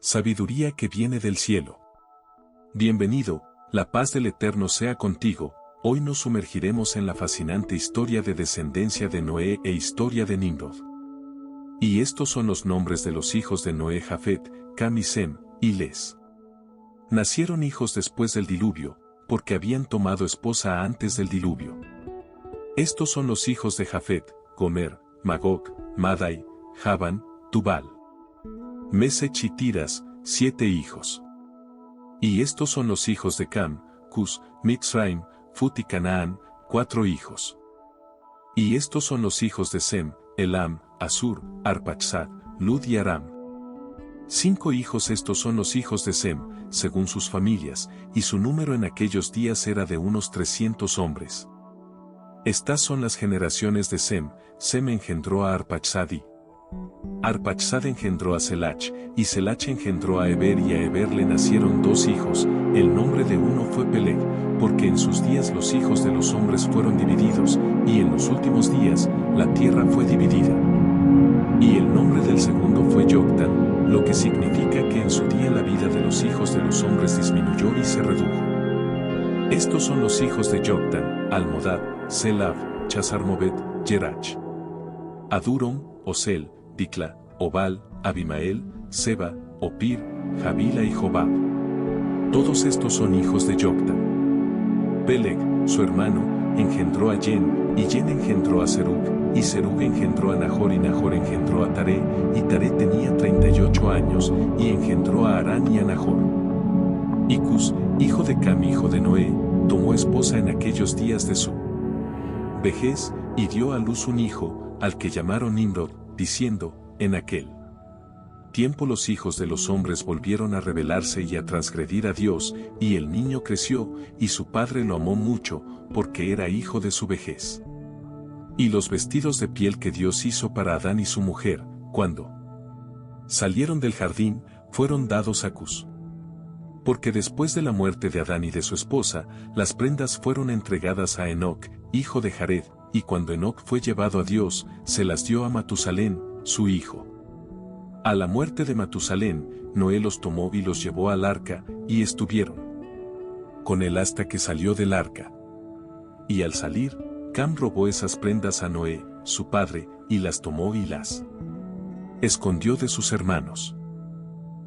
Sabiduría que viene del cielo. Bienvenido, la paz del Eterno sea contigo. Hoy nos sumergiremos en la fascinante historia de descendencia de Noé e historia de Nimrod. Y estos son los nombres de los hijos de Noé: Jafet, Cam y Sem, y Les. Nacieron hijos después del diluvio, porque habían tomado esposa antes del diluvio. Estos son los hijos de Jafet: Gomer, Magog, Madai, Javan, Tubal, Mesech y Tiras, 7 hijos. Y estos son los hijos de Cam: Cus, Mitzraim, Fut y Canaán, 4 hijos. Y estos son los hijos de Sem: Elam, Asur, Arpachsad, Lud y Aram. 5 hijos. Estos son los hijos de Sem, según sus familias, y su número en aquellos días era de unos 300 hombres. Estas son las generaciones de Sem. Sem engendró a Arpachsad y Arpachsad engendró a Selach, y Selach engendró a Eber, y a Eber le nacieron 2 hijos. El nombre de uno fue Peleg, porque en sus días los hijos de los hombres fueron divididos, y en los últimos días la tierra fue dividida. Y el nombre del segundo fue Joktan, lo que significa que en su día la vida de los hijos de los hombres disminuyó y se redujo. Estos son los hijos de Joktan: Almodad, Selab, Chasarmovet, Jerach, Adurom, Osel, Dikla, Obal, Abimael, Seba, Opir, Javila y Jobab. Todos estos son hijos de Joktan. Peleg, su hermano, engendró a Yen, y Yen engendró a Serug, y Serug engendró a Nahor, y Nahor engendró a Taré, y Taré tenía 38 años, y engendró a Harán y a Nahor. Y Cus, hijo de Cam, hijo de Noé, tomó esposa en aquellos días de su vejez, y dio a luz un hijo, al que llamaron Nimrod, diciendo: en aquel tiempo los hijos de los hombres volvieron a rebelarse y a transgredir a Dios, y el niño creció, y su padre lo amó mucho, porque era hijo de su vejez. Y los vestidos de piel que Dios hizo para Adán y su mujer, cuando salieron del jardín, fueron dados a Cus. Porque después de la muerte de Adán y de su esposa, las prendas fueron entregadas a Enoc, hijo de Jared, y cuando Enoc fue llevado a Dios, se las dio a Matusalén, su hijo. A la muerte de Matusalén, Noé los tomó y los llevó al arca, y estuvieron con él hasta que salió del arca. Y al salir, Cam robó esas prendas a Noé, su padre, y las tomó y las escondió de sus hermanos.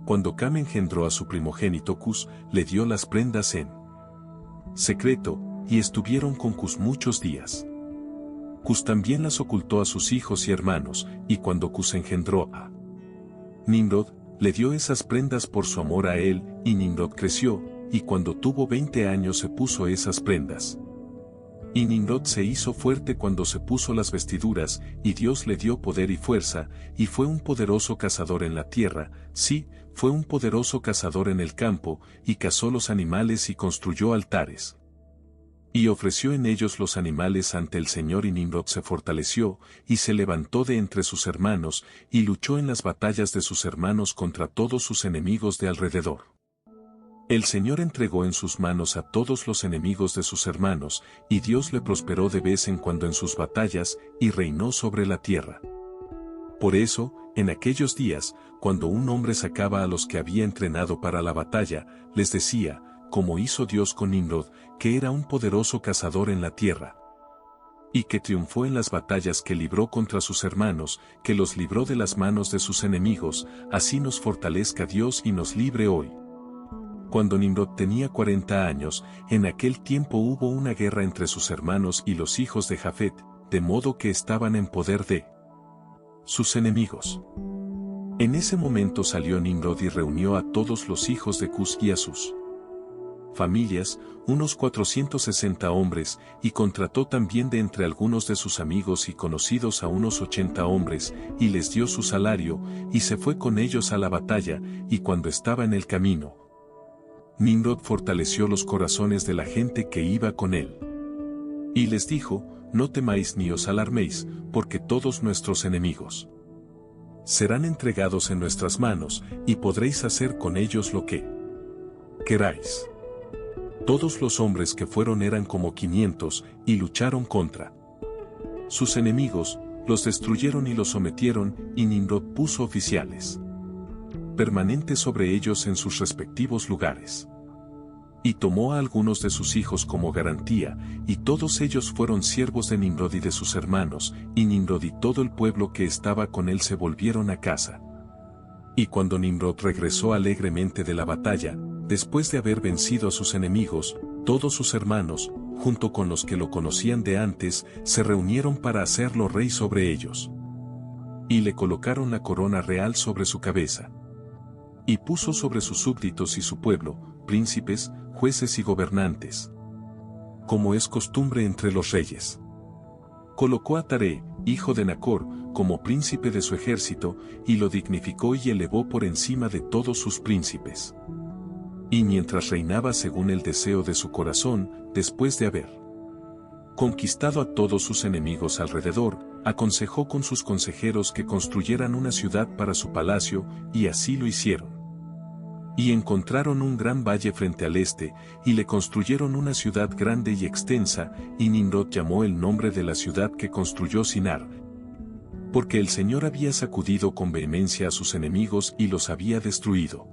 Cuando Cam engendró a su primogénito Cus, le dio las prendas en secreto, y estuvieron con Cus muchos días. Cus también las ocultó a sus hijos y hermanos, y cuando Cus engendró a Nimrod, le dio esas prendas por su amor a él, y Nimrod creció, y cuando tuvo 20 años se puso esas prendas. Y Nimrod se hizo fuerte cuando se puso las vestiduras, y Dios le dio poder y fuerza, y fue un poderoso cazador en la tierra, sí, fue un poderoso cazador en el campo, y cazó los animales y construyó altares. Y ofreció en ellos los animales ante el Señor, y Nimrod se fortaleció, y se levantó de entre sus hermanos, y luchó en las batallas de sus hermanos contra todos sus enemigos de alrededor. El Señor entregó en sus manos a todos los enemigos de sus hermanos, y Dios le prosperó de vez en cuando en sus batallas, y reinó sobre la tierra. Por eso, en aquellos días, cuando un hombre sacaba a los que había entrenado para la batalla, les decía, como hizo Dios con Nimrod, que era un poderoso cazador en la tierra, y que triunfó en las batallas que libró contra sus hermanos, que los libró de las manos de sus enemigos, así nos fortalezca Dios y nos libre hoy. Cuando Nimrod tenía 40 años, en aquel tiempo hubo una guerra entre sus hermanos y los hijos de Jafet, de modo que estaban en poder de sus enemigos. En ese momento salió Nimrod y reunió a todos los hijos de Cus y a sus familias, unos 460 hombres, y contrató también de entre algunos de sus amigos y conocidos a unos 80 hombres, y les dio su salario, y se fue con ellos a la batalla, y cuando estaba en el camino, Nimrod fortaleció los corazones de la gente que iba con él. Y les dijo: no temáis ni os alarméis, porque todos nuestros enemigos serán entregados en nuestras manos, y podréis hacer con ellos lo que queráis. Todos los hombres que fueron eran como 500, y lucharon contra sus enemigos, los destruyeron y los sometieron, y Nimrod puso oficiales permanente sobre ellos en sus respectivos lugares. Y tomó a algunos de sus hijos como garantía, y todos ellos fueron siervos de Nimrod y de sus hermanos, y Nimrod y todo el pueblo que estaba con él se volvieron a casa. Y cuando Nimrod regresó alegremente de la batalla, después de haber vencido a sus enemigos, todos sus hermanos, junto con los que lo conocían de antes, se reunieron para hacerlo rey sobre ellos. Y le colocaron la corona real sobre su cabeza. Y puso sobre sus súbditos y su pueblo, príncipes, jueces y gobernantes, como es costumbre entre los reyes. Colocó a Taré, hijo de Nacor, como príncipe de su ejército, y lo dignificó y elevó por encima de todos sus príncipes. Y mientras reinaba según el deseo de su corazón, después de haber conquistado a todos sus enemigos alrededor, aconsejó con sus consejeros que construyeran una ciudad para su palacio, y así lo hicieron. Y encontraron un gran valle frente al este, y le construyeron una ciudad grande y extensa, y Nimrod llamó el nombre de la ciudad que construyó Sinar, porque el Señor había sacudido con vehemencia a sus enemigos y los había destruido.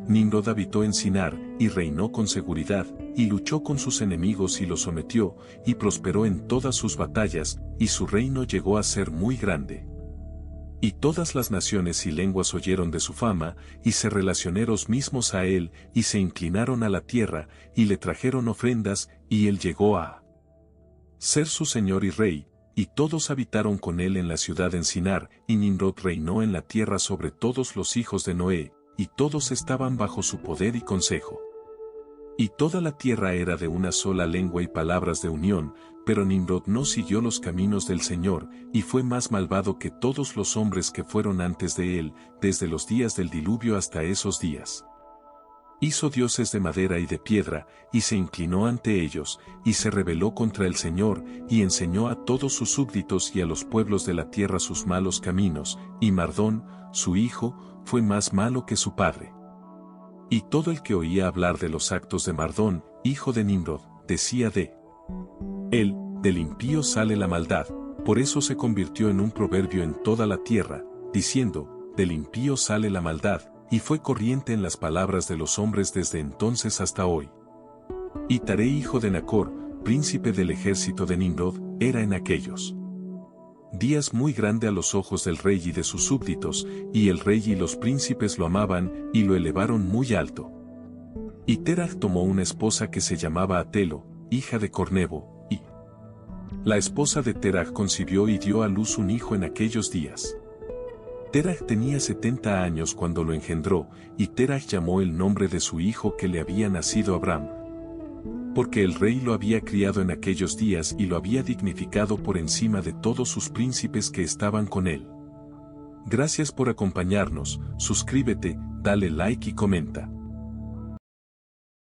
Nimrod habitó en Sinar, y reinó con seguridad, y luchó con sus enemigos y los sometió, y prosperó en todas sus batallas, y su reino llegó a ser muy grande. Y todas las naciones y lenguas oyeron de su fama, y se relacionaron mismos a él, y se inclinaron a la tierra, y le trajeron ofrendas, y él llegó a ser su señor y rey, y todos habitaron con él en la ciudad en Sinar, y Nimrod reinó en la tierra sobre todos los hijos de Noé, y todos estaban bajo su poder y consejo. Y toda la tierra era de una sola lengua y palabras de unión, pero Nimrod no siguió los caminos del Señor, y fue más malvado que todos los hombres que fueron antes de él, desde los días del diluvio hasta esos días. Hizo dioses de madera y de piedra, y se inclinó ante ellos, y se rebeló contra el Señor, y enseñó a todos sus súbditos y a los pueblos de la tierra sus malos caminos, y Mardón, su hijo, fue más malo que su padre. Y todo el que oía hablar de los actos de Mardón, hijo de Nimrod, decía de él, del impío sale la maldad, por eso se convirtió en un proverbio en toda la tierra, diciendo, del impío sale la maldad, y fue corriente en las palabras de los hombres desde entonces hasta hoy. Y Taré hijo de Nacor, príncipe del ejército de Nimrod, era en aquellos días muy grande a los ojos del rey y de sus súbditos, y el rey y los príncipes lo amaban, y lo elevaron muy alto. Y Terach tomó una esposa que se llamaba Atelo, hija de Cornebo, y la esposa de Terach concibió y dio a luz un hijo en aquellos días. Terach tenía 70 años cuando lo engendró, y Terach llamó el nombre de su hijo que le había nacido Abram, porque el rey lo había criado en aquellos días y lo había dignificado por encima de todos sus príncipes que estaban con él. Gracias por acompañarnos, suscríbete, dale like y comenta.